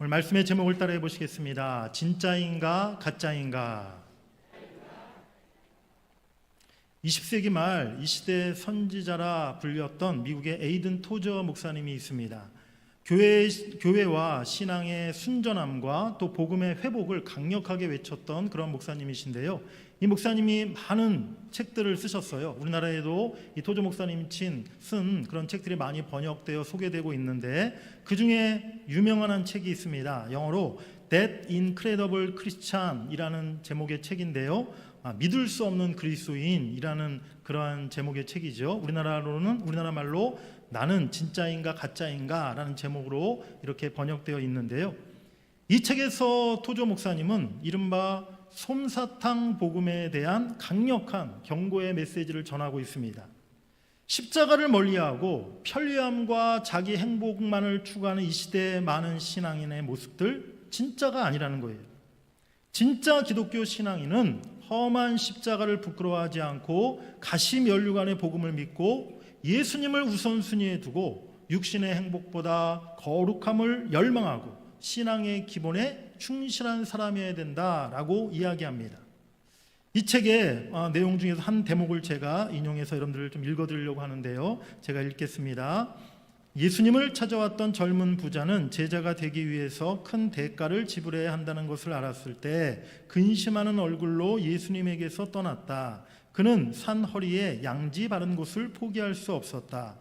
오늘 말씀의 제목을 따라해 보시겠습니다. 진짜인가 가짜인가. 20세기 말 이 시대 선지자라 불렸던 미국의 에이든 토저 목사님이 있습니다. 교회와 신앙의 순전함과 또 복음의 회복을 강력하게 외쳤던 그런 목사님이신데요. 이 목사님이 많은 책들을 쓰셨어요. 우리나라에도 이 토저 목사님 쓴 그런 책들이 많이 번역되어 소개되고 있는데, 그 중에 유명한 한 책이 있습니다. 영어로 That Incredible Christian이라는 제목의 책인데요. 믿을 수 없는 그리스도인이라는 그러한 제목의 책이죠. 우리나라 말로 나는 진짜인가 가짜인가 라는 제목으로 이렇게 번역되어 있는데요. 이 책에서 토저 목사님은 이른바 솜사탕 복음에 대한 강력한 경고의 메시지를 전하고 있습니다. 십자가를 멀리하고 편리함과 자기 행복만을 추구하는 이 시대의 많은 신앙인의 모습들, 진짜가 아니라는 거예요. 진짜 기독교 신앙인은 험한 십자가를 부끄러워하지 않고 가시면류관의 복음을 믿고 예수님을 우선순위에 두고 육신의 행복보다 거룩함을 열망하고 신앙의 기본에 충실한 사람이어야 된다라고 이야기합니다. 이 책의 내용 중에서 한 대목을 제가 인용해서 여러분들을 좀 읽어드리려고 하는데요. 제가 읽겠습니다. 예수님을 찾아왔던 젊은 부자는 제자가 되기 위해서 큰 대가를 지불해야 한다는 것을 알았을 때 근심하는 얼굴로 예수님에게서 떠났다. 그는 산 허리에 양지 바른 곳을 포기할 수 없었다.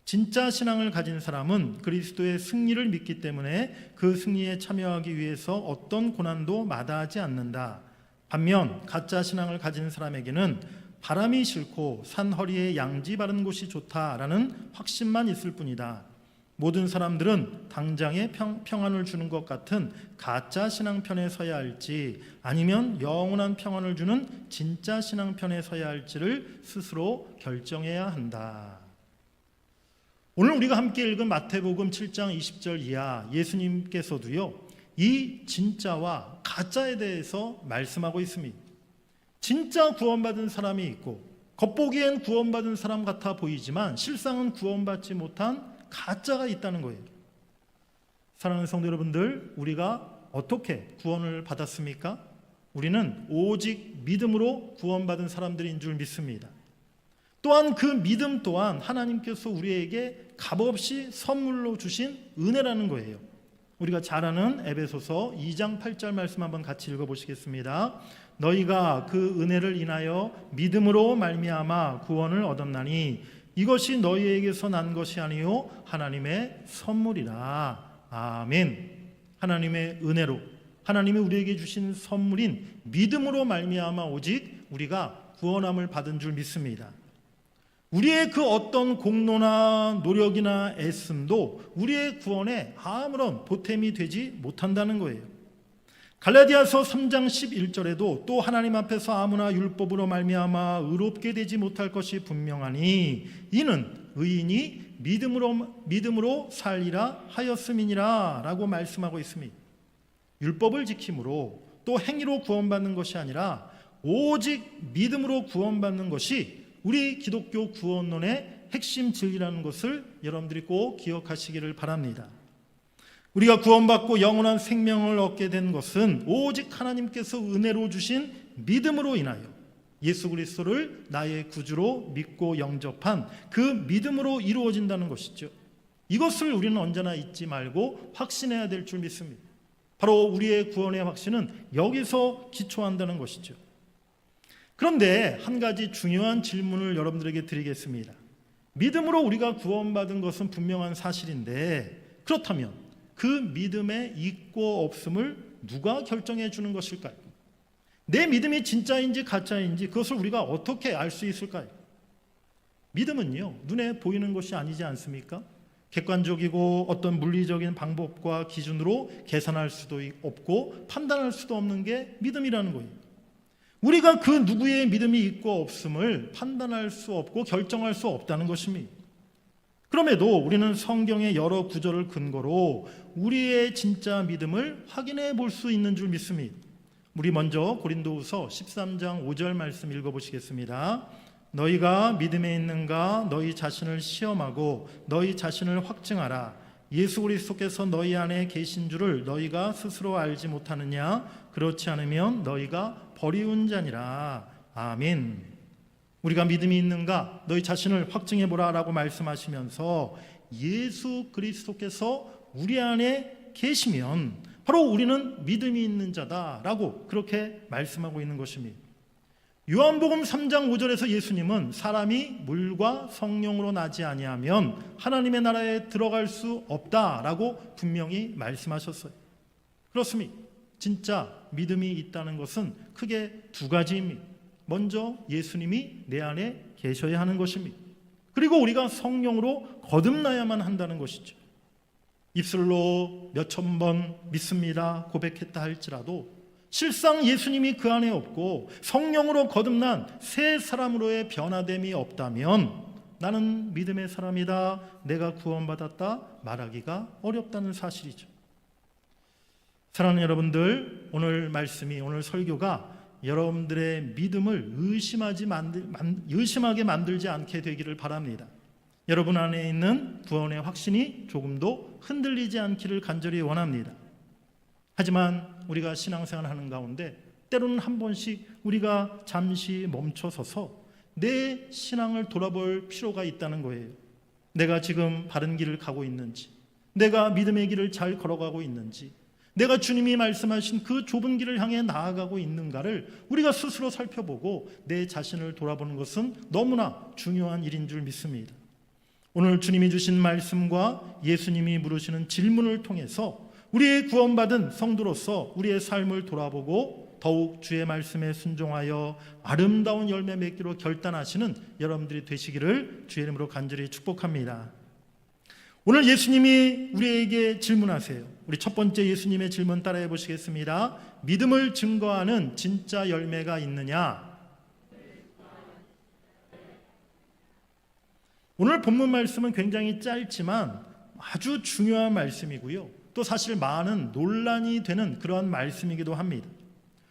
진짜 신앙을 가진 사람은 그리스도의 승리를 믿기 때문에 그 승리에 참여하기 위해서 어떤 고난도 마다하지 않는다. 반면 가짜 신앙을 가진 사람에게는 바람이 싫고 산 허리에 양지 바른 곳이 좋다라는 확신만 있을 뿐이다. 모든 사람들은 당장의 평안을 주는 것 같은 가짜 신앙 편에 서야 할지 아니면 영원한 평안을 주는 진짜 신앙 편에 서야 할지를 스스로 결정해야 한다. 오늘 우리가 함께 읽은 마태복음 7장 20절 이하 예수님께서도요, 이 진짜와 가짜에 대해서 말씀하고 있습니다. 진짜 구원받은 사람이 있고 겉보기엔 구원받은 사람 같아 보이지만 실상은 구원받지 못한 가짜가 있다는 거예요. 사랑하는 성도 여러분들, 우리가 어떻게 구원을 받았습니까? 우리는 오직 믿음으로 구원받은 사람들인 줄 믿습니다. 또한 그 믿음 또한 하나님께서 우리에게 값없이 선물로 주신 은혜라는 거예요. 우리가 잘 아는 에베소서 2장 8절 말씀 한번 같이 읽어보시겠습니다. 너희가 그 은혜를 인하여 믿음으로 말미암아 구원을 얻었나니 이것이 너희에게서 난 것이 아니요 하나님의 선물이라. 아멘. 하나님의 은혜로, 하나님이 우리에게 주신 선물인 믿음으로 말미암아 오직 우리가 구원함을 받은 줄 믿습니다. 우리의 그 어떤 공로나 노력이나 애씀도 우리의 구원에 아무런 보탬이 되지 못한다는 거예요. 갈라디아서 3장 11절에도 또 하나님 앞에서 아무나 율법으로 말미암아 의롭게 되지 못할 것이 분명하니 이는 의인이 믿음으로 살리라 하였음이니라 라고 말씀하고 있습니다. 율법을 지킴으로 또 행위로 구원받는 것이 아니라 오직 믿음으로 구원받는 것이 우리 기독교 구원론의 핵심 진리라는 것을 여러분들이 꼭 기억하시기를 바랍니다. 우리가 구원받고 영원한 생명을 얻게 된 것은 오직 하나님께서 은혜로 주신 믿음으로 인하여 예수 그리스도를 나의 구주로 믿고 영접한 그 믿음으로 이루어진다는 것이죠. 이것을 우리는 언제나 잊지 말고 확신해야 될 줄 믿습니다. 바로 우리의 구원의 확신은 여기서 기초한다는 것이죠. 그런데 한 가지 중요한 질문을 여러분들에게 드리겠습니다. 믿음으로 우리가 구원받은 것은 분명한 사실인데, 그렇다면 그 믿음의 있고 없음을 누가 결정해 주는 것일까요? 내 믿음이 진짜인지 가짜인지 그것을 우리가 어떻게 알 수 있을까요? 믿음은요, 눈에 보이는 것이 아니지 않습니까? 객관적이고 어떤 물리적인 방법과 기준으로 계산할 수도 없고 판단할 수도 없는 게 믿음이라는 거예요. 우리가 그 누구의 믿음이 있고 없음을 판단할 수 없고 결정할 수 없다는 것입니다. 그럼에도 우리는 성경의 여러 구절을 근거로 우리의 진짜 믿음을 확인해 볼 수 있는 줄 믿습니다. 우리 먼저 고린도후서 13장 5절 말씀 읽어보시겠습니다. 너희가 믿음에 있는가 너희 자신을 시험하고 너희 자신을 확증하라. 예수 그리스도께서 너희 안에 계신 줄을 너희가 스스로 알지 못하느냐? 그렇지 않으면 너희가 버리운 자니라. 아멘. 우리가 믿음이 있는가? 너희 자신을 확증해 보라라고 말씀하시면서 예수 그리스도께서 우리 안에 계시면 바로 우리는 믿음이 있는 자다라고 그렇게 말씀하고 있는 것입니다. 요한복음 3장 5절에서 예수님은 사람이 물과 성령으로 나지 아니하면 하나님의 나라에 들어갈 수 없다라고 분명히 말씀하셨어요. 그렇습니다. 진짜 믿음이 있다는 것은 크게 두 가지입니다. 먼저 예수님이 내 안에 계셔야 하는 것입니다. 그리고 우리가 성령으로 거듭나야만 한다는 것이죠. 입술로 몇천 번 믿습니다 고백했다 할지라도 실상 예수님이 그 안에 없고 성령으로 거듭난 새 사람으로의 변화됨이 없다면 나는 믿음의 사람이다, 내가 구원받았다 말하기가 어렵다는 사실이죠. 사랑하는 여러분들, 오늘 말씀이, 오늘 설교가 여러분들의 믿음을 의심하게 만들지 않게 되기를 바랍니다. 여러분 안에 있는 구원의 확신이 조금도 흔들리지 않기를 간절히 원합니다. 하지만 우리가 신앙생활 하는 가운데 때로는 한 번씩 우리가 잠시 멈춰서서 내 신앙을 돌아볼 필요가 있다는 거예요. 내가 지금 바른 길을 가고 있는지, 내가 믿음의 길을 잘 걸어가고 있는지, 내가 주님이 말씀하신 그 좁은 길을 향해 나아가고 있는가를 우리가 스스로 살펴보고 내 자신을 돌아보는 것은 너무나 중요한 일인 줄 믿습니다. 오늘 주님이 주신 말씀과 예수님이 물으시는 질문을 통해서 우리의 구원받은 성도로서 우리의 삶을 돌아보고 더욱 주의 말씀에 순종하여 아름다운 열매 맺기로 결단하시는 여러분들이 되시기를 주의 이름으로 간절히 축복합니다. 오늘 예수님이 우리에게 질문하세요. 우리 첫 번째 예수님의 질문 따라해 보시겠습니다. 믿음을 증거하는 진짜 열매가 있느냐? 오늘 본문 말씀은 굉장히 짧지만 아주 중요한 말씀이고요. 또 사실 많은 논란이 되는 그러한 말씀이기도 합니다.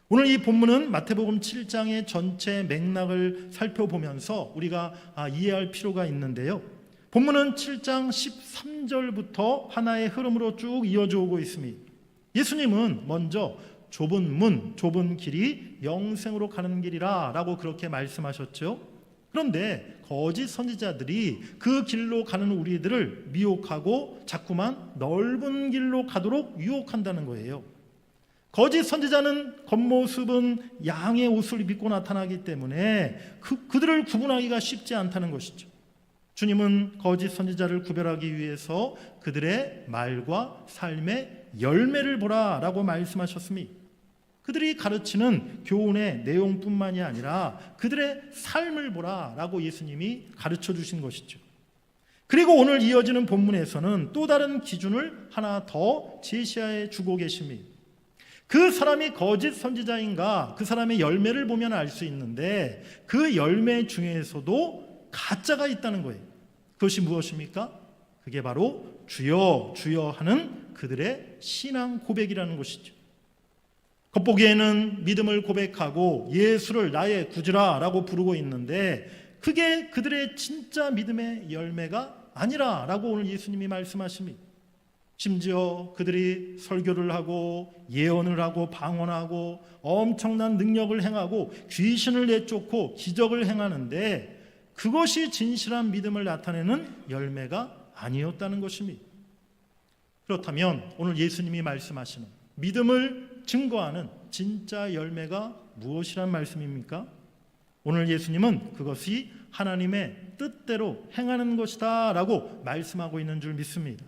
오늘 이 본문은 마태복음 7장의 전체 맥락을 살펴보면서 우리가 이해할 필요가 있는데요. 본문은 7장 13절부터 하나의 흐름으로 쭉 이어져 오고 있습니다. 예수님은 먼저 좁은 문, 좁은 길이 영생으로 가는 길이라 라고 그렇게 말씀하셨죠. 그런데 거짓 선지자들이 그 길로 가는 우리들을 미혹하고 자꾸만 넓은 길로 가도록 유혹한다는 거예요. 거짓 선지자는 겉모습은 양의 옷을 입고 나타나기 때문에 그들을 구분하기가 쉽지 않다는 것이죠. 주님은 거짓 선지자를 구별하기 위해서 그들의 말과 삶의 열매를 보라라고 말씀하셨습니다. 그들이 가르치는 교훈의 내용뿐만이 아니라 그들의 삶을 보라라고 예수님이 가르쳐 주신 것이죠. 그리고 오늘 이어지는 본문에서는 또 다른 기준을 하나 더 제시해 주고 계십니다. 그 사람이 거짓 선지자인가, 그 사람의 열매를 보면 알 수 있는데 그 열매 중에서도 가짜가 있다는 거예요. 그것이 무엇입니까? 그게 바로 주여 주여 하는 그들의 신앙 고백이라는 것이죠. 겉보기에는 믿음을 고백하고 예수를 나의 구주라 라고 부르고 있는데 그게 그들의 진짜 믿음의 열매가 아니라 라고 오늘 예수님이 말씀하십니다. 심지어 그들이 설교를 하고 예언을 하고 방언하고 엄청난 능력을 행하고 귀신을 내쫓고 기적을 행하는데 그것이 진실한 믿음을 나타내는 열매가 아니었다는 것입니다. 그렇다면 오늘 예수님이 말씀하시는 믿음을 증거하는 진짜 열매가 무엇이란 말씀입니까? 오늘 예수님은 그것이 하나님의 뜻대로 행하는 것이다 라고 말씀하고 있는 줄 믿습니다.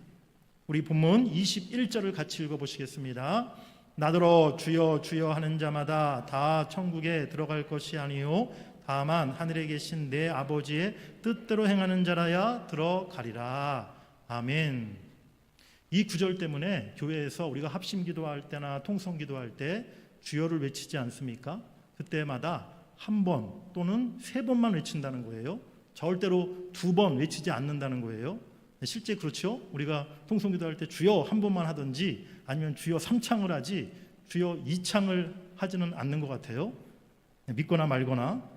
우리 본문 21절을 같이 읽어보시겠습니다. 나더러 주여 주여 하는 자마다 다 천국에 들어갈 것이 아니요 다만 하늘에 계신 내 아버지의 뜻대로 행하는 자라야 들어가리라. 아멘. 이 구절 때문에 교회에서 우리가 합심 기도할 때나 통성 기도할 때 주여를 외치지 않습니까? 그때마다 한 번 또는 세 번만 외친다는 거예요. 절대로 두 번 외치지 않는다는 거예요. 실제 그렇죠? 우리가 통성 기도할 때 주여 한 번만 하든지 아니면 주여 3창을 하지 주여 2창을 하지는 않는 것 같아요. 믿거나 말거나.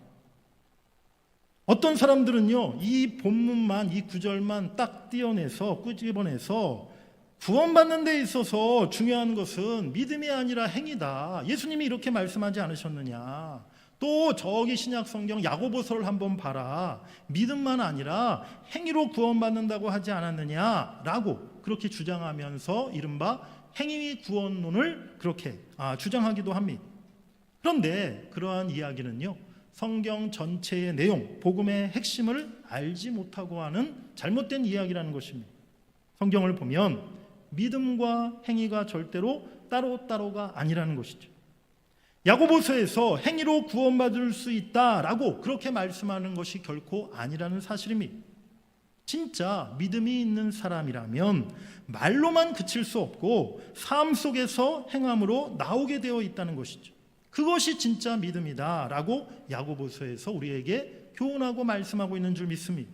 어떤 사람들은요 이 본문만 이 구절만 딱 띄어내서 끄집어내서 구원받는 데 있어서 중요한 것은 믿음이 아니라 행위다. 예수님이 이렇게 말씀하지 않으셨느냐. 또 저기 신약 성경 야고보서를 한번 봐라. 믿음만 아니라 행위로 구원받는다고 하지 않았느냐라고 그렇게 주장하면서 이른바 행위 구원론을 그렇게 주장하기도 합니다. 그런데 그러한 이야기는요, 성경 전체의 내용, 복음의 핵심을 알지 못하고 하는 잘못된 이야기라는 것입니다. 성경을 보면 믿음과 행위가 절대로 따로따로가 아니라는 것이죠. 야고보서에서 행위로 구원받을 수 있다라고 그렇게 말씀하는 것이 결코 아니라는 사실입니다. 진짜 믿음이 있는 사람이라면 말로만 그칠 수 없고 삶 속에서 행함으로 나오게 되어 있다는 것이죠. 그것이 진짜 믿음이다라고 야고보서에서 우리에게 교훈하고 말씀하고 있는 줄 믿습니다.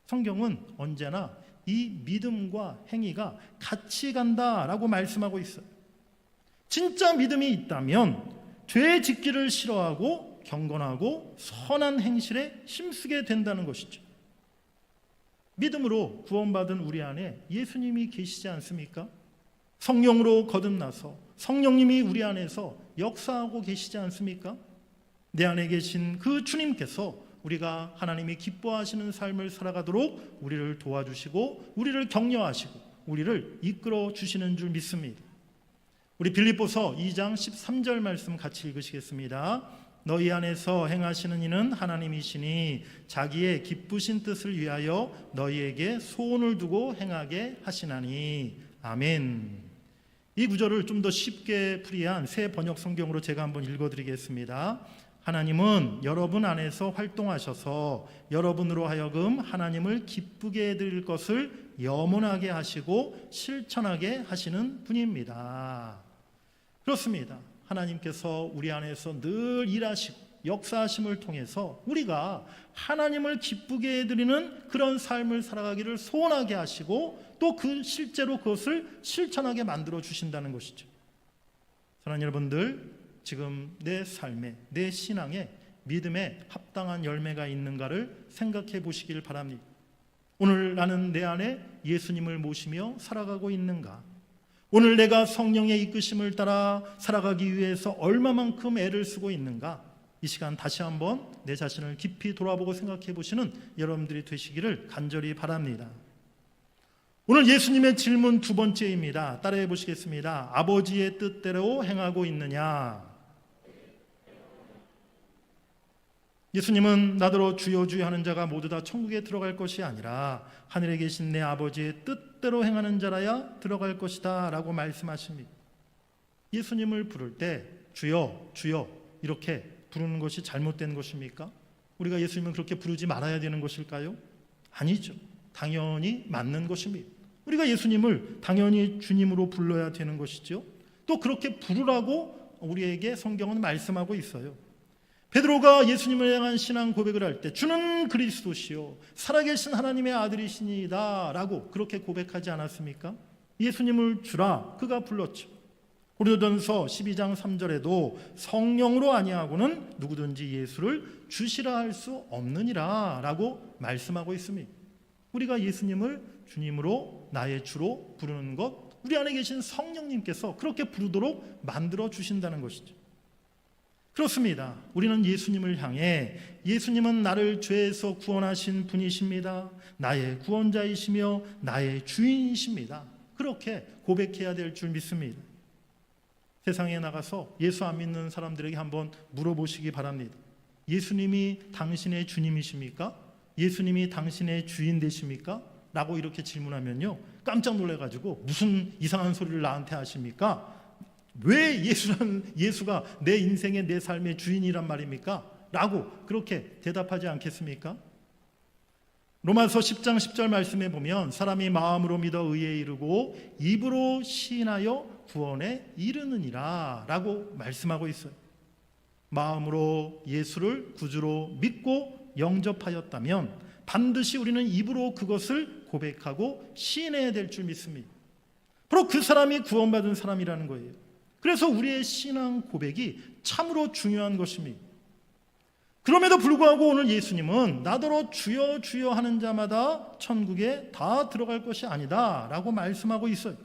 성경은 언제나 이 믿음과 행위가 같이 간다라고 말씀하고 있어요. 진짜 믿음이 있다면 죄 짓기를 싫어하고 경건하고 선한 행실에 힘쓰게 된다는 것이죠. 믿음으로 구원받은 우리 안에 예수님이 계시지 않습니까? 성령으로 거듭나서 성령님이 우리 안에서 역사하고 계시지 않습니까? 내 안에 계신 그 주님께서 우리가 하나님이 기뻐하시는 삶을 살아가도록 우리를 도와주시고 우리를 격려하시고 우리를 이끌어 주시는 줄 믿습니다. 우리 빌립보서 2장 13절 말씀 같이 읽으시겠습니다. 너희 안에서 행하시는 이는 하나님이시니 자기의 기쁘신 뜻을 위하여 너희에게 소원을 두고 행하게 하시나니. 아멘. 이 구절을 좀 더 쉽게 풀이한 새 번역 성경으로 제가 한번 읽어드리겠습니다. 하나님은 여러분 안에서 활동하셔서 여러분으로 하여금 하나님을 기쁘게 해드릴 것을 염원하게 하시고 실천하게 하시는 분입니다. 그렇습니다. 하나님께서 우리 안에서 늘 일하시고 역사하심을 통해서 우리가 하나님을 기쁘게 해드리는 그런 삶을 살아가기를 소원하게 하시고 또 실제로 그것을 실천하게 만들어 주신다는 것이죠. 사랑하는 여러분들, 지금 내 삶에, 내 신앙에 믿음에 합당한 열매가 있는가를 생각해 보시길 바랍니다. 오늘 나는 내 안에 예수님을 모시며 살아가고 있는가? 오늘 내가 성령의 이끄심을 따라 살아가기 위해서 얼마만큼 애를 쓰고 있는가? 이 시간 다시 한번 내 자신을 깊이 돌아보고 생각해 보시는 여러분들이 되시기를 간절히 바랍니다. 오늘 예수님의 질문 두 번째입니다. 따라해 보시겠습니다. 아버지의 뜻대로 행하고 있느냐? 예수님은 나더러 주여 주여 하는 자가 모두 다 천국에 들어갈 것이 아니라 하늘에 계신 내 아버지의 뜻대로 행하는 자라야 들어갈 것이다 라고 말씀하십니다. 예수님을 부를 때 주여 주여 이렇게 부르는 것이 잘못된 것입니까? 우리가 예수님은 그렇게 부르지 말아야 되는 것일까요? 아니죠. 당연히 맞는 것입니다. 우리가 예수님을 당연히 주님으로 불러야 되는 것이죠. 또 그렇게 부르라고 우리에게 성경은 말씀하고 있어요. 베드로가 예수님을 향한 신앙 고백을 할 때 주는 그리스도시요 살아계신 하나님의 아들이시니이다 라고 그렇게 고백하지 않았습니까? 예수님을 주라 그가 불렀죠. 고린도전서 12장 3절에도 성령으로 아니하고는 누구든지 예수를 주시라 할 수 없느니라 라고 말씀하고 있습니다. 우리가 예수님을 주님으로 나의 주로 부르는 것, 우리 안에 계신 성령님께서 그렇게 부르도록 만들어 주신다는 것이죠. 그렇습니다. 우리는 예수님을 향해 예수님은 나를 죄에서 구원하신 분이십니다. 나의 구원자이시며 나의 주인이십니다. 그렇게 고백해야 될 줄 믿습니다. 세상에 나가서 예수 안 믿는 사람들에게 한번 물어보시기 바랍니다. 예수님이 당신의 주님이십니까? 예수님이 당신의 주인 되십니까? 라고 이렇게 질문하면요, 깜짝 놀라가지고 무슨 이상한 소리를 나한테 하십니까? 왜 예수가 내 인생의 내 삶의 주인이란 말입니까? 라고 그렇게 대답하지 않겠습니까? 로마서 10장 10절 말씀에 보면 사람이 마음으로 믿어 의에 이르고 입으로 시인하여 구원에 이르느니라 라고 말씀하고 있어요. 마음으로 예수를 구주로 믿고 영접하였다면 반드시 우리는 입으로 그것을 고백하고 시인해야 될 줄 믿습니다. 바로 그 사람이 구원받은 사람이라는 거예요. 그래서 우리의 신앙 고백이 참으로 중요한 것입니다. 그럼에도 불구하고 오늘 예수님은 나더러 주여 주여 하는 자마다 천국에 다 들어갈 것이 아니다 라고 말씀하고 있어요.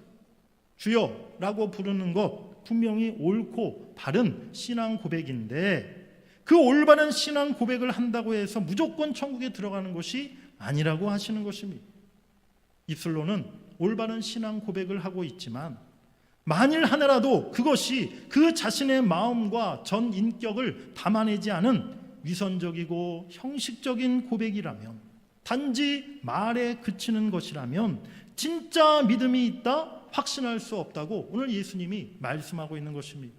주여라고 부르는 것 분명히 옳고 바른 신앙 고백인데, 그 올바른 신앙 고백을 한다고 해서 무조건 천국에 들어가는 것이 아니라고 하시는 것입니다. 입술로는 올바른 신앙 고백을 하고 있지만 만일 하나라도 그것이 그 자신의 마음과 전 인격을 담아내지 않은 위선적이고 형식적인 고백이라면, 단지 말에 그치는 것이라면 진짜 믿음이 있다 확신할 수 없다고 오늘 예수님이 말씀하고 있는 것입니다.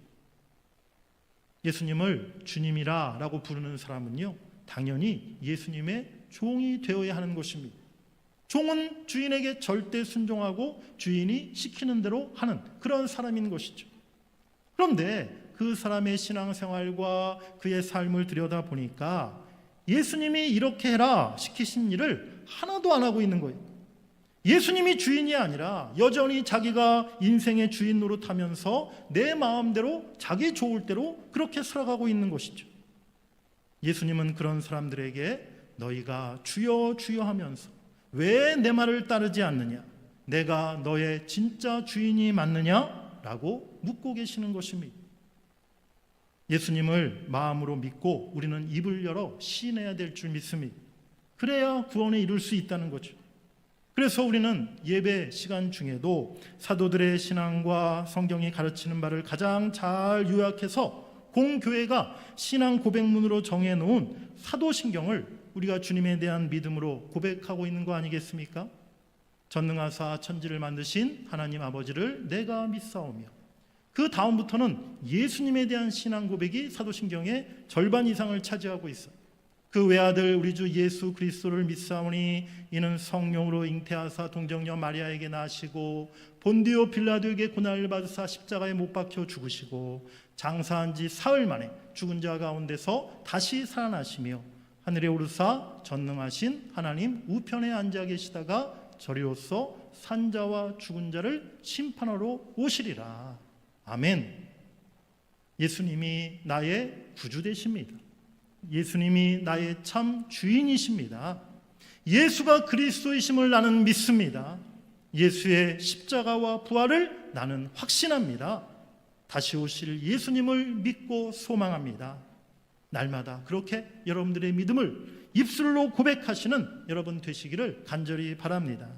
예수님을 주님이라 라고 부르는 사람은요, 당연히 예수님의 종이 되어야 하는 것입니다. 종은 주인에게 절대 순종하고 주인이 시키는 대로 하는 그런 사람인 것이죠. 그런데 그 사람의 신앙생활과 그의 삶을 들여다보니까 예수님이 이렇게 해라 시키신 일을 하나도 안 하고 있는 거예요. 예수님이 주인이 아니라 여전히 자기가 인생의 주인 노릇하면서 내 마음대로 자기 좋을 대로 그렇게 살아가고 있는 것이죠. 예수님은 그런 사람들에게 너희가 주여 주여 하면서 왜 내 말을 따르지 않느냐? 내가 너의 진짜 주인이 맞느냐? 라고 묻고 계시는 것입니다. 예수님을 마음으로 믿고 우리는 입을 열어 시인해야 될 줄 믿습니다. 그래야 구원에 이룰 수 있다는 거죠. 그래서 우리는 예배 시간 중에도 사도들의 신앙과 성경이 가르치는 바를 가장 잘 요약해서 공교회가 신앙 고백문으로 정해놓은 사도신경을 우리가 주님에 대한 믿음으로 고백하고 있는 거 아니겠습니까? 전능하사 천지를 만드신 하나님 아버지를 내가 믿사오며, 그 다음부터는 예수님에 대한 신앙 고백이 사도신경의 절반 이상을 차지하고 있어요. 그 외아들 우리 주 예수 그리스도를 믿사오니 이는 성령으로 잉태하사 동정녀 마리아에게 나시고 본디오 빌라도에게 고난을 받으사 십자가에 못 박혀 죽으시고 장사한 지 사흘 만에 죽은 자 가운데서 다시 살아나시며 하늘에 오르사 전능하신 하나님 우편에 앉아 계시다가 저리로서 산자와 죽은 자를 심판하러 오시리라. 아멘. 예수님이 나의 구주 되십니다. 예수님이 나의 참 주인이십니다. 예수가 그리스도이심을 나는 믿습니다. 예수의 십자가와 부활을 나는 확신합니다. 다시 오실 예수님을 믿고 소망합니다. 날마다 그렇게 여러분들의 믿음을 입술로 고백하시는 여러분 되시기를 간절히 바랍니다.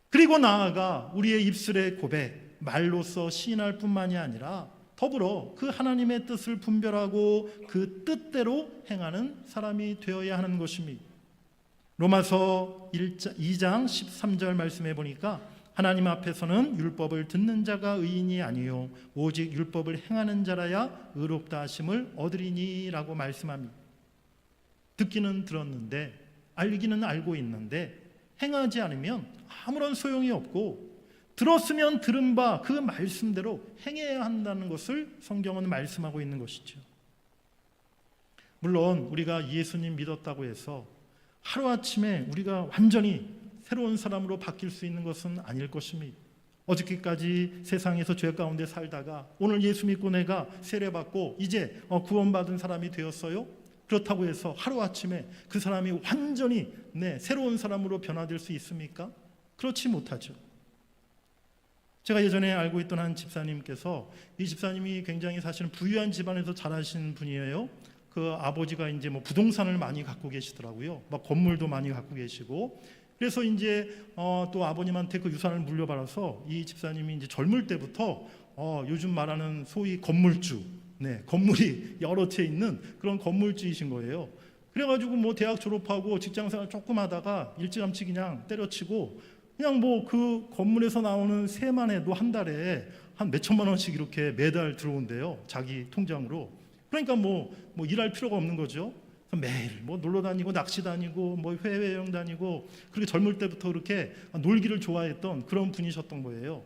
그리고 나아가 우리의 입술의 고백, 말로써 시인할 뿐만이 아니라 더불어 그 하나님의 뜻을 분별하고 그 뜻대로 행하는 사람이 되어야 하는 것입니다. 로마서 2장 13절 말씀해 보니까 하나님 앞에서는 율법을 듣는 자가 의인이 아니요 오직 율법을 행하는 자라야 의롭다 하심을 얻으리니 라고 말씀합니다. 듣기는 들었는데 알기는 알고 있는데 행하지 않으면 아무런 소용이 없고, 들었으면 들은 바 그 말씀대로 행해야 한다는 것을 성경은 말씀하고 있는 것이죠. 물론 우리가 예수님 믿었다고 해서 하루아침에 우리가 완전히 새로운 사람으로 바뀔 수 있는 것은 아닐 것입니다. 어저께까지 세상에서 죄 가운데 살다가 오늘 예수 믿고 내가 세례받고 이제 구원받은 사람이 되었어요? 그렇다고 해서 하루아침에 그 사람이 완전히 새로운 사람으로 변화될 수 있습니까? 그렇지 못하죠. 제가 예전에 알고 있던 한 집사님께서, 이 집사님이 굉장히 사실은 부유한 집안에서 자라신 분이에요. 그 아버지가 이제 뭐 부동산을 많이 갖고 계시더라고요. 막 건물도 많이 갖고 계시고. 그래서 이제 또 아버님한테 그 유산을 물려받아서 이 집사님이 이제 젊을 때부터 요즘 말하는 소위 건물주, 건물이 여러 채 있는 그런 건물주이신 거예요. 그래가지고 뭐 대학 졸업하고 직장생활 조금 하다가 일찌감치 그냥 때려치고 그냥 뭐 그 건물에서 나오는 세만 해도 한 달에 한 몇천만 원씩 이렇게 매달 들어온대요. 자기 통장으로. 그러니까 뭐 일할 필요가 없는 거죠. 매일 뭐 놀러 다니고 낚시 다니고 뭐 해외여행 다니고, 그렇게 젊을 때부터 그렇게 놀기를 좋아했던 그런 분이셨던 거예요.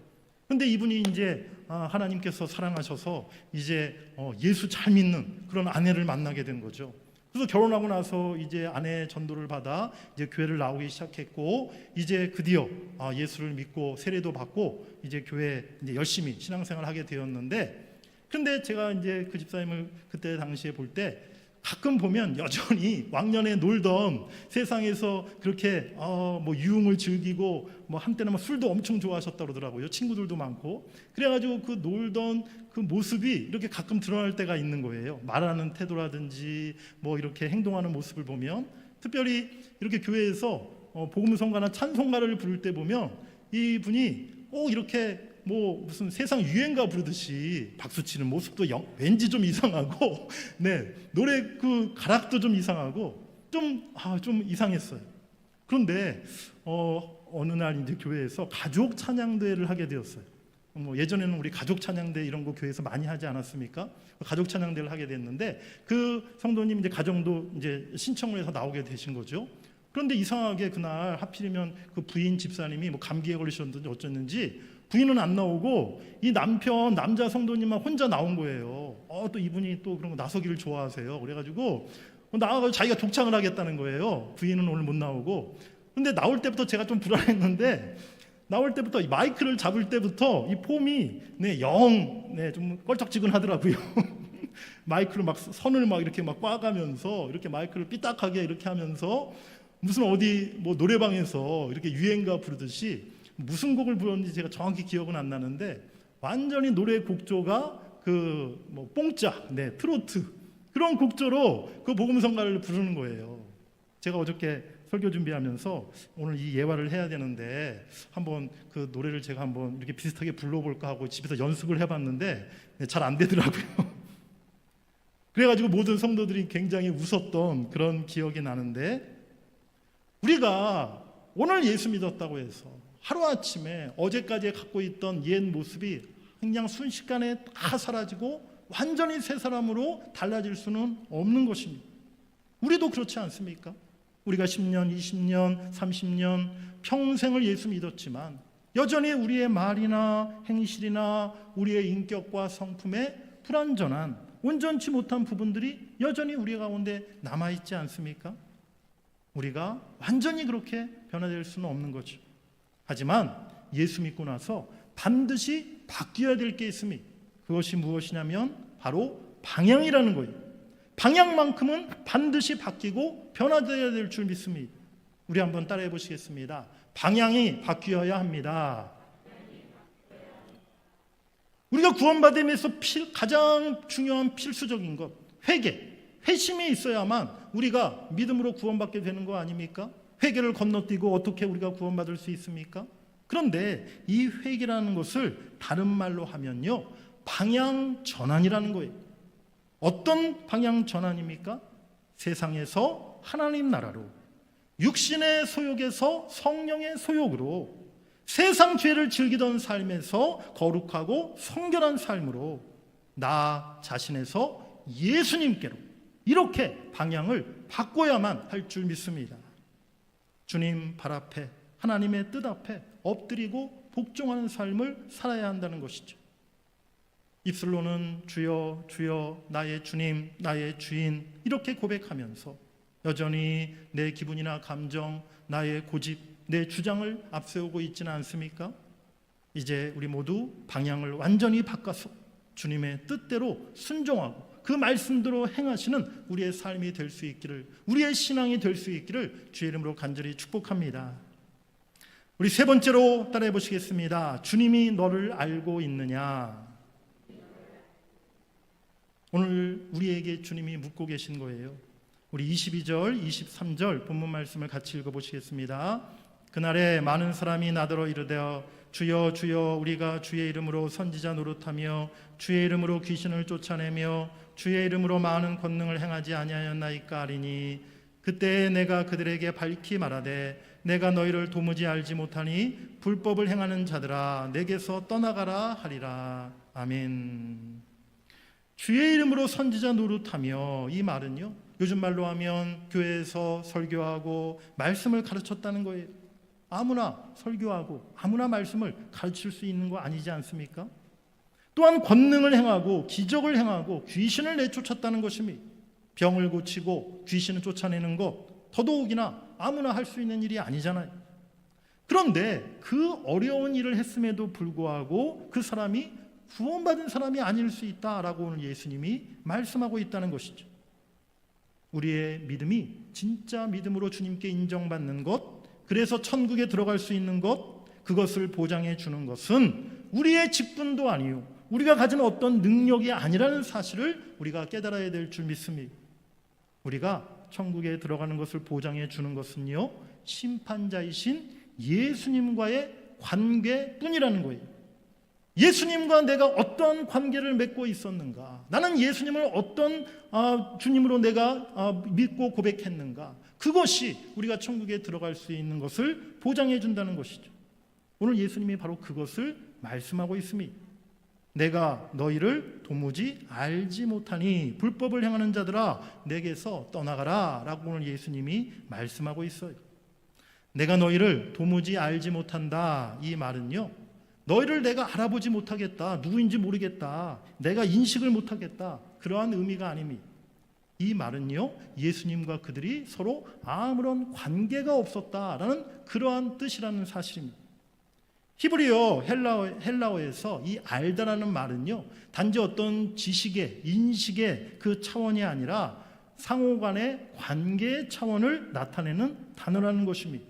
그런데 이분이 이제 하나님께서 사랑하셔서 이제 예수 잘 믿는 그런 아내를 만나게 된 거죠. 그래서 결혼하고 나서 이제 아내 전도를 받아 이제 교회를 나오기 시작했고, 이제 드디어 예수를 믿고 세례도 받고 이제 교회 이제 열심히 신앙생활을 하게 되었는데, 근데 제가 이제 그 집사님을 그때 당시에 볼 때 가끔 보면 여전히 왕년에 놀던 세상에서 그렇게 뭐 유흥을 즐기고 뭐 한때는 막 술도 엄청 좋아하셨다 그러더라고요. 친구들도 많고. 그래가지고 그 놀던 그 모습이 이렇게 가끔 드러날 때가 있는 거예요. 말하는 태도라든지 뭐 이렇게 행동하는 모습을 보면, 특별히 이렇게 교회에서 복음성가나 찬송가를 부를 때 보면 이분이 이렇게 뭐 무슨 세상 유행가 부르듯이 박수 치는 모습도 왠지 좀 이상하고 네, 노래 그 가락도 좀 이상하고 좀 이상했어요. 그런데 어느 날 이제 교회에서 가족 찬양대회를 하게 되었어요. 뭐 예전에는 우리 가족 찬양대 이런 거 교회에서 많이 하지 않았습니까? 가족 찬양대를 하게 됐는데 그 성도님 이제 가정도 이제 신청을 해서 나오게 되신 거죠. 그런데 이상하게 그날 하필이면 그 부인 집사님이 뭐 감기에 걸리셨는지 어쩌는지 부인은 안 나오고 이 남자 성도님만 혼자 나온 거예요. 또 이분이 또 그런 거 나서기를 좋아하세요. 그래가지고 나와가지고 자기가 독창을 하겠다는 거예요. 부인은 오늘 못 나오고. 근데 나올 때부터 제가 좀 불안했는데, 나올 때부터 마이크를 잡을 때부터 이 폼이 좀 껄쩍지근하더라고요. 마이크를 막 선을 막 이렇게 막 꽈가면서 이렇게 마이크를 삐딱하게 이렇게 하면서 무슨 어디 뭐 노래방에서 이렇게 유행가 부르듯이 무슨 곡을 부르는지 제가 정확히 기억은 안 나는데 완전히 노래 곡조가 그 뭐 뽕짝, 트로트 그런 곡조로 그 복음성가를 부르는 거예요. 제가 어저께 설교 준비하면서 오늘 이 예화를 해야 되는데 한번 그 노래를 제가 한번 이렇게 비슷하게 불러볼까 하고 집에서 연습을 해봤는데 잘 안 되더라고요. 그래가지고 모든 성도들이 굉장히 웃었던 그런 기억이 나는데, 우리가 오늘 예수 믿었다고 해서 하루아침에 어제까지 갖고 있던 옛 모습이 그냥 순식간에 다 사라지고 완전히 새 사람으로 달라질 수는 없는 것입니다. 우리도 그렇지 않습니까? 우리가 10년, 20년, 30년 평생을 예수 믿었지만 여전히 우리의 말이나 행실이나 우리의 인격과 성품에 불완전한, 온전치 못한 부분들이 여전히 우리 가운데 남아있지 않습니까? 우리가 완전히 그렇게 변화될 수는 없는 거죠. 하지만 예수 믿고 나서 반드시 바뀌어야 될 게 있습니다. 그것이 무엇이냐면 바로 방향이라는 거예요. 방향만큼은 반드시 바뀌고 변화되어야 될 줄 믿습니다. 우리 한번 따라해 보시겠습니다. 방향이 바뀌어야 합니다. 우리가 구원받음에서 가장 중요한 필수적인 것, 회심이 있어야만 우리가 믿음으로 구원받게 되는 거 아닙니까? 회개를 건너뛰고 어떻게 우리가 구원받을 수 있습니까? 그런데 이 회개라는 것을 다른 말로 하면요, 방향 전환이라는 거예요. 어떤 방향 전환입니까? 세상에서 하나님 나라로, 육신의 소욕에서 성령의 소욕으로, 세상 죄를 즐기던 삶에서 거룩하고 성결한 삶으로, 나 자신에서 예수님께로, 이렇게 방향을 바꿔야만 할 줄 믿습니다. 주님 발 앞에, 하나님의 뜻 앞에 엎드리고 복종하는 삶을 살아야 한다는 것이죠. 입술로는 주여 주여 나의 주님 나의 주인 이렇게 고백하면서 여전히 내 기분이나 감정, 나의 고집, 내 주장을 앞세우고 있지는 않습니까? 이제 우리 모두 방향을 완전히 바꿔서 주님의 뜻대로 순종하고 그 말씀대로 행하시는 우리의 삶이 될 수 있기를, 우리의 신앙이 될 수 있기를 주의 이름으로 간절히 축복합니다. 우리 세 번째로 따라해 보시겠습니다. 주님이 너를 알고 있느냐? 오늘 우리에게 주님이 묻고 계신 거예요. 우리 22절, 23절 본문 말씀을 같이 읽어보시겠습니다. 그날에 많은 사람이 나더러 이르되 주여 주여 우리가 주의 이름으로 선지자 노릇하며 주의 이름으로 귀신을 쫓아내며 주의 이름으로 많은 권능을 행하지 아니하였나이까 하리니 그때 내가 그들에게 밝히 말하되 내가 너희를 도무지 알지 못하니 불법을 행하는 자들아 내게서 떠나가라 하리라. 아멘. 주의 이름으로 선지자 노릇하며, 이 말은요, 요즘 말로 하면 교회에서 설교하고 말씀을 가르쳤다는 거예요. 아무나 설교하고 아무나 말씀을 가르칠 수 있는 거 아니지 않습니까? 또한 권능을 행하고 기적을 행하고 귀신을 내쫓았다는 것입니다. 병을 고치고 귀신을 쫓아내는 것 더더욱이나 아무나 할 수 있는 일이 아니잖아요. 그런데 그 어려운 일을 했음에도 불구하고 그 사람이 구원받은 사람이 아닐 수 있다라고 오늘 예수님이 말씀하고 있다는 것이죠. 우리의 믿음이 진짜 믿음으로 주님께 인정받는 것, 그래서 천국에 들어갈 수 있는 것, 그것을 보장해 주는 것은 우리의 직분도 아니요, 우리가 가진 어떤 능력이 아니라는 사실을 우리가 깨달아야 될 줄 믿습니다. 우리가 천국에 들어가는 것을 보장해 주는 것은요, 심판자이신 예수님과의 관계뿐이라는 거예요. 예수님과 내가 어떤 관계를 맺고 있었는가, 나는 예수님을 어떤 주님으로 내가 믿고 고백했는가, 그것이 우리가 천국에 들어갈 수 있는 것을 보장해 준다는 것이죠. 오늘 예수님이 바로 그것을 말씀하고 있습니다. 내가 너희를 도무지 알지 못하니 불법을 행하는 자들아 내게서 떠나가라 라고 오늘 예수님이 말씀하고 있어요. 내가 너희를 도무지 알지 못한다, 이 말은요, 너희를 내가 알아보지 못하겠다, 누구인지 모르겠다, 내가 인식을 못하겠다, 그러한 의미가 아닙니다. 이 말은요, 예수님과 그들이 서로 아무런 관계가 없었다라는 그러한 뜻이라는 사실입니다. 히브리어 헬라어에서 이 알다라는 말은요, 단지 어떤 지식의, 인식의 그 차원이 아니라 상호간의 관계의 차원을 나타내는 단어라는 것입니다.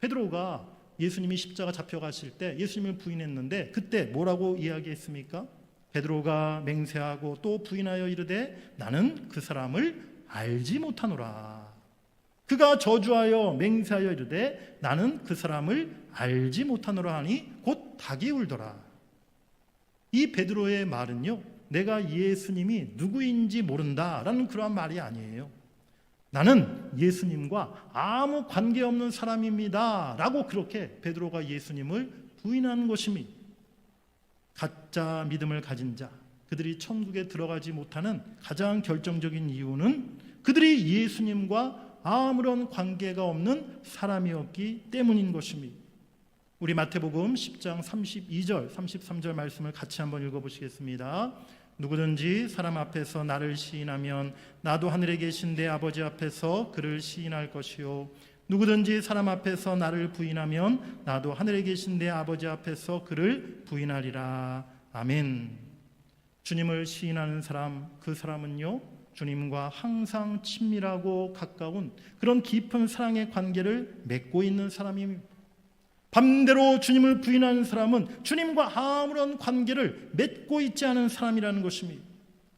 베드로가 예수님이 십자가 잡혀가실 때 예수님을 부인했는데 그때 뭐라고 이야기했습니까? 베드로가 맹세하고 또 부인하여 이르되 나는 그 사람을 알지 못하노라. 그가 저주하여 맹세하여 이르되 나는 그 사람을 알지 못하노라 하니 곧 닭이 울더라. 이 베드로의 말은요, 내가 예수님이 누구인지 모른다라는 그러한 말이 아니에요. 나는 예수님과 아무 관계없는 사람입니다 라고 그렇게 베드로가 예수님을 부인하는 것입니다. 가짜 믿음을 가진 자, 그들이 천국에 들어가지 못하는 가장 결정적인 이유는 그들이 예수님과 아무런 관계가 없는 사람이었기 때문인 것입니다. 우리 마태복음 10장 32절 33절 말씀을 같이 한번 읽어보시겠습니다. 누구든지 사람 앞에서 나를 시인하면 나도 하늘에 계신 내 아버지 앞에서 그를 시인할 것이요, 누구든지 사람 앞에서 나를 부인하면 나도 하늘에 계신 내 아버지 앞에서 그를 부인하리라. 아멘. 주님을 시인하는 사람, 그 사람은요, 주님과 항상 친밀하고 가까운 그런 깊은 사랑의 관계를 맺고 있는 사람입니다. 반대로 주님을 부인하는 사람은 주님과 아무런 관계를 맺고 있지 않은 사람이라는 것입니다.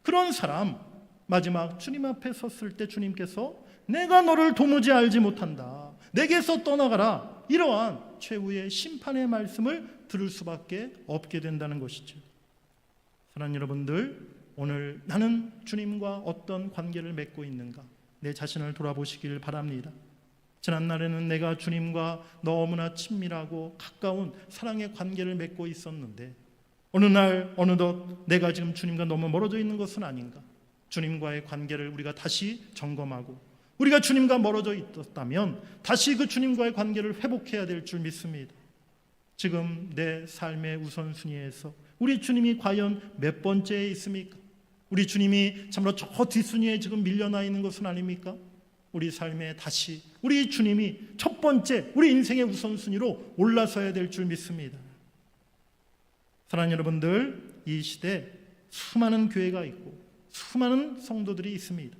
그런 사람, 마지막 주님 앞에 섰을 때 주님께서 내가 너를 도무지 알지 못한다, 내게서 떠나가라, 이러한 최후의 심판의 말씀을 들을 수밖에 없게 된다는 것이죠. 사랑하는 여러분들, 오늘 나는 주님과 어떤 관계를 맺고 있는가, 내 자신을 돌아보시길 바랍니다. 지난날에는 내가 주님과 너무나 친밀하고 가까운 사랑의 관계를 맺고 있었는데 어느 날 어느덧 내가 지금 주님과 너무 멀어져 있는 것은 아닌가, 주님과의 관계를 우리가 다시 점검하고 우리가 주님과 멀어져 있었다면 다시 그 주님과의 관계를 회복해야 될 줄 믿습니다. 지금 내 삶의 우선순위에서 우리 주님이 과연 몇 번째에 있습니까? 우리 주님이 참으로 저 뒷순위에 지금 밀려나 있는 것은 아닙니까? 우리 삶에 다시 우리 주님이 첫 번째 우리 인생의 우선순위로 올라서야 될 줄 믿습니다. 사랑하는 여러분들, 이 시대 수많은 교회가 있고 수많은 성도들이 있습니다.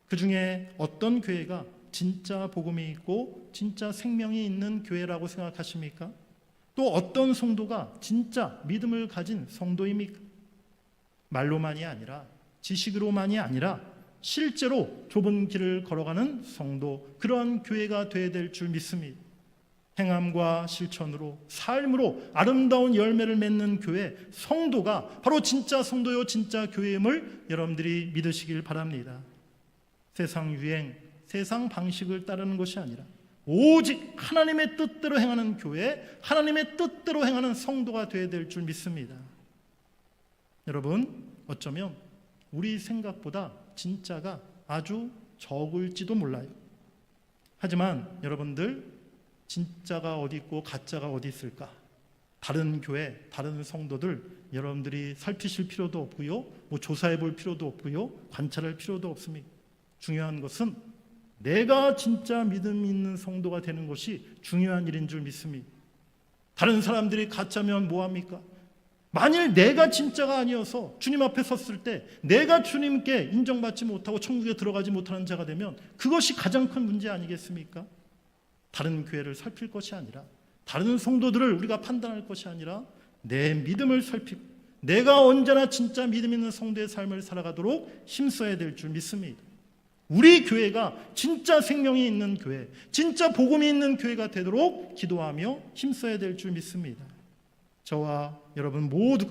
그 중에 어떤 교회가 진짜 복음이 있고 진짜 생명이 있는 교회라고 생각하십니까? 또 어떤 성도가 진짜 믿음을 가진 성도입니까? 말로만이 아니라, 지식으로만이 아니라 실제로 좁은 길을 걸어가는 성도, 그러한 교회가 되어야 될 줄 믿습니다. 행함과 실천으로, 삶으로 아름다운 열매를 맺는 교회, 성도가 바로 진짜 성도요 진짜 교회임을 여러분들이 믿으시길 바랍니다. 세상 유행, 세상 방식을 따르는 것이 아니라 오직 하나님의 뜻대로 행하는 교회, 하나님의 뜻대로 행하는 성도가 되어야 될 줄 믿습니다. 여러분, 어쩌면 우리 생각보다 진짜가 아주 적을지도 몰라요. 하지만 여러분들, 진짜가 어디 있고 가짜가 어디 있을까? 다른 교회, 다른 성도들 여러분들이 살피실 필요도 없고요, 조사해 볼 필요도 없고요, 관찰할 필요도 없습니다. 중요한 것은 내가 진짜 믿음 있는 성도가 되는 것이 중요한 일인 줄 믿습니다. 다른 사람들이 가짜면 뭐합니까? 만일 내가 진짜가 아니어서 주님 앞에 섰을 때 내가 주님께 인정받지 못하고 천국에 들어가지 못하는 자가 되면 그것이 가장 큰 문제 아니겠습니까? 다른 교회를 살필 것이 아니라, 다른 성도들을 우리가 판단할 것이 아니라 내 믿음을 살피고 내가 언제나 진짜 믿음 있는 성도의 삶을 살아가도록 힘써야 될 줄 믿습니다. 우리 교회가 진짜 생명이 있는 교회, 진짜 복음이 있는 교회가 되도록 기도하며 힘써야 될 줄 믿습니다. 저와 여러분 모두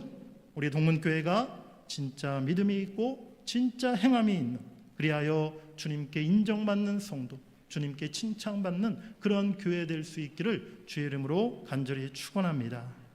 우리 동문교회가 진짜 믿음이 있고 진짜 행함이 있는, 그리하여 주님께 인정받는 성도, 주님께 칭찬받는 그런 교회 될 수 있기를 주의 이름으로 간절히 축원합니다.